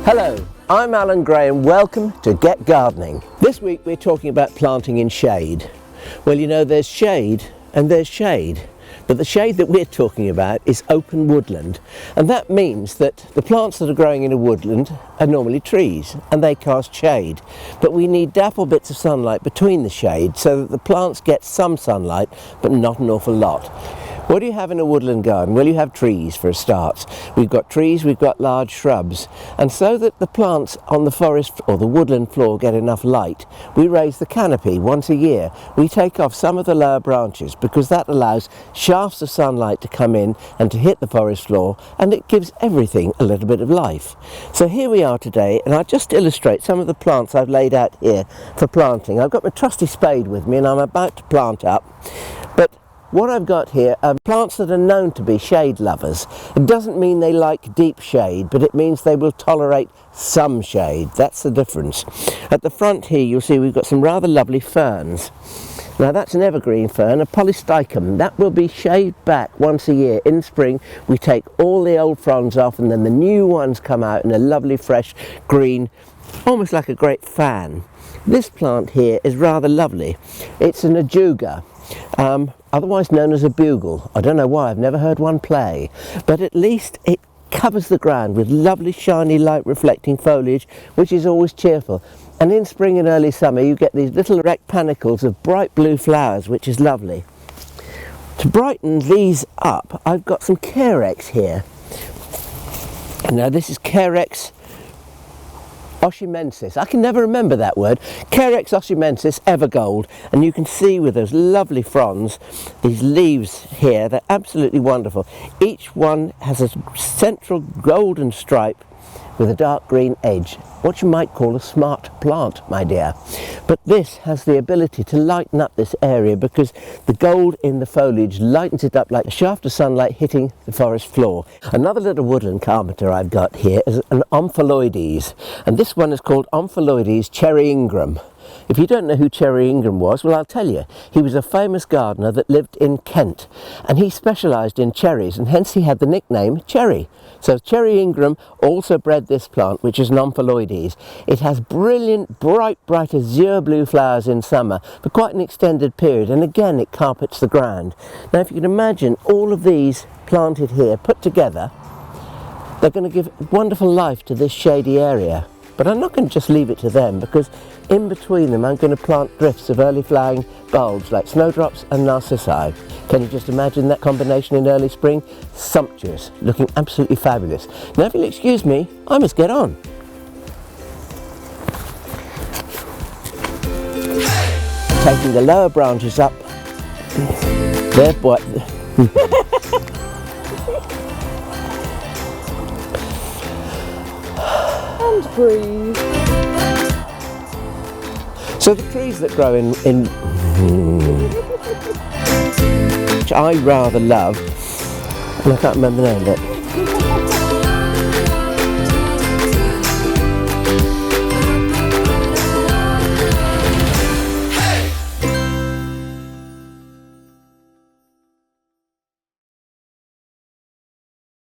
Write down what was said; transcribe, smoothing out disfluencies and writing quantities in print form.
Hello, I'm Alan Gray and welcome to Get Gardening. This week we're talking about planting in shade. Well, you know, there's shade and there's shade, but the shade that we're talking about is open woodland, and that means that the plants that are growing in a woodland are normally trees and they cast shade, but we need dapple bits of sunlight between the shade so that the plants get some sunlight but not an awful lot. What do you have in a woodland garden? Well, you have trees for a start. We've got trees, we've got large shrubs, and so that the plants on the forest or the woodland floor get enough light, we raise the canopy once a year. We take off some of the lower branches because that allows shafts of sunlight to come in and to hit the forest floor, and it gives everything a little bit of life. So here we are today, and I'll just illustrate some of the plants I've laid out here for planting. I've got my trusty spade with me and I'm about to plant up, but what I've got here are plants that are known to be shade lovers. It doesn't mean they like deep shade, but it means they will tolerate some shade. That's the difference. At the front here you'll see we've got some rather lovely ferns. Now that's an evergreen fern, a polysticum. That will be shaved back once a year. In spring we take all the old fronds off and then the new ones come out in a lovely fresh green, almost like a great fan. This plant here is rather lovely. It's an Ajuga. Otherwise known as a bugle. I don't know why, I've never heard one play, but at least it covers the ground with lovely shiny light reflecting foliage, which is always cheerful. And in spring and early summer you get these little erect panicles of bright blue flowers, which is lovely. To brighten these up, I've got some Carex here. Now this is Carex oshimensis. I can never remember that word. Carex oshimensis evergold, and you can see with those lovely fronds, these leaves here, they're absolutely wonderful. Each one has a central golden stripe with a dark green edge. What you might call a smart plant, my dear. But this has the ability to lighten up this area because the gold in the foliage lightens it up like a shaft of sunlight hitting the forest floor. Another little woodland carpenter I've got here is an Omphalodes, and this one is called Omphalodes cherry Ingram. If you don't know who Cherry Ingram was, well, I'll tell you. He was a famous gardener that lived in Kent, and he specialised in cherries, and hence he had the nickname Cherry. So Cherry Ingram also bred this plant, which is an Omphalodes. It has brilliant, bright azure blue flowers in summer for quite an extended period, and again it carpets the ground. Now if you can imagine all of these planted here, put together, they're going to give wonderful life to this shady area. But I'm not going to just leave it to them, because in between them I'm going to plant drifts of early flowering bulbs like snowdrops and narcissi. Can you just imagine that combination in early spring? Sumptuous, looking absolutely fabulous. Now if you'll excuse me, I must get on. Taking the lower branches up. There, boy. And breathe. So the trees that grow in which I rather love, and I can't remember the name of it.